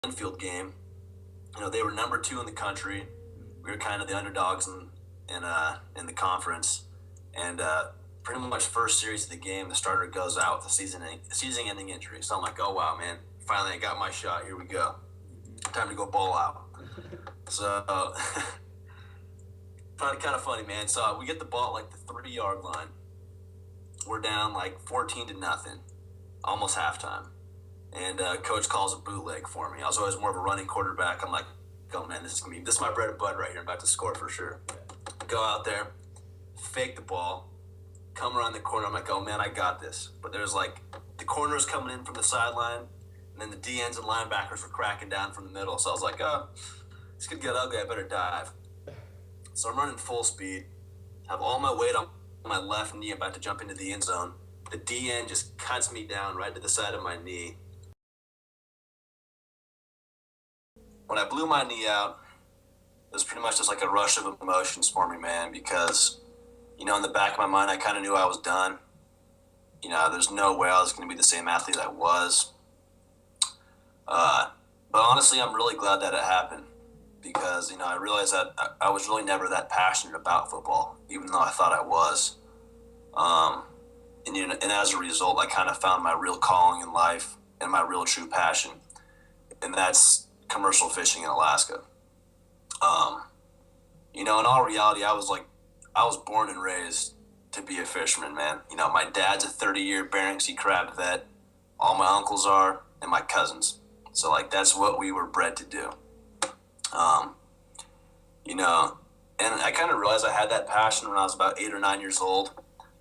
infield game. They were number 2 in the country. We were kind of the underdogs in the conference, and pretty much first series of the game, the starter goes out with a season-ending injury. So I'm like, oh wow, man! Finally, I got my shot. Here we go. Time to go ball out. So kind of funny, man. So we get the ball at like the 30-yard line. We're down like 14-0, almost halftime. And coach calls a bootleg for me. I was always more of a running quarterback. I'm like, oh man, this is my bread and butter right here. I'm about to score for sure. Go out there, fake the ball, come around the corner. I'm like, oh man, I got this. But there's like the corners coming in from the sideline, and then the DNs and linebackers were cracking down from the middle. So I was like, oh, this could get ugly. I better dive. So I'm running full speed, have all my weight on my left knee, about to jump into the end zone. The DN just cuts me down right to the side of my knee. When I blew my knee out, it was pretty much just like a rush of emotions for me, man, because, in the back of my mind, I kind of knew I was done. There's no way I was going to be the same athlete I was. But honestly, I'm really glad that it happened because, I realized that I was really never that passionate about football, even though I thought I was. And as a result, I kind of found my real calling in life and my real true passion, and that's commercial fishing in Alaska. In all reality, I was born and raised to be a fisherman, man. My dad's a 30-year Bering Sea crab vet. All my uncles are, and my cousins. So, that's what we were bred to do. And I kind of realized I had that passion when I was about 8 or 9 years old.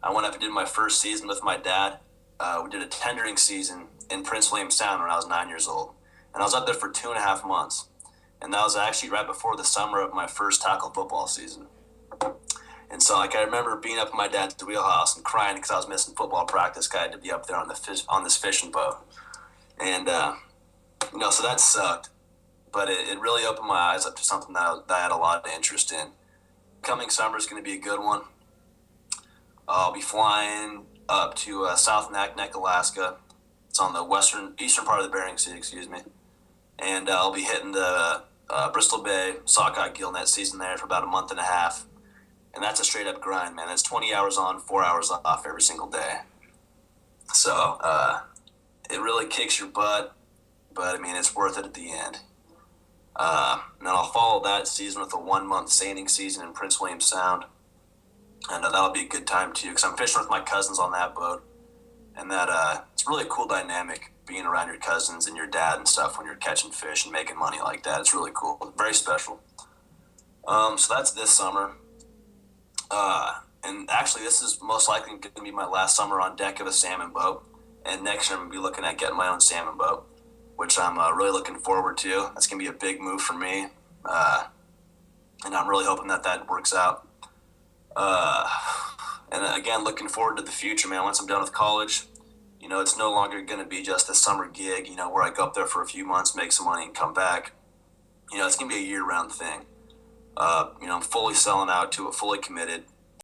I went up and did my first season with my dad. We did a tendering season in Prince William Sound when I was 9 years old. And I was up there for 2.5 months. And that was actually right before the summer of my first tackle football season. And so, I remember being up in my dad's wheelhouse and crying because I was missing football practice. I had to be up there on this fishing boat. And, so that sucked. But it really opened my eyes up to something that I had a lot of interest in. Coming summer is going to be a good one. I'll be flying up to South Naknek, Alaska. It's on the eastern part of the Bering Sea, and I'll be hitting the Bristol Bay sockeye gillnet season there for about a month and a half, and that's a straight up grind, man. That's 20 hours on, 4 hours off every single day. So it really kicks your butt, but it's worth it at the end. And then I'll follow that season with a 1-month seining season in Prince William Sound, and that'll be a good time too because I'm fishing with my cousins on that boat. And that it's really a cool dynamic being around your cousins and your dad and stuff when you're catching fish and making money like that. It's really cool. It's very special. So that's this summer. And actually, this is most likely going to be my last summer on deck of a salmon boat. And next year, I'm going to be looking at getting my own salmon boat, which I'm really looking forward to. That's going to be a big move for me. And I'm really hoping that works out. And again, looking forward to the future, man. Once I'm done with college, it's no longer going to be just a summer gig, where I go up there for a few months, make some money, and come back. It's going to be a year-round thing. I'm fully selling out to it, fully committed.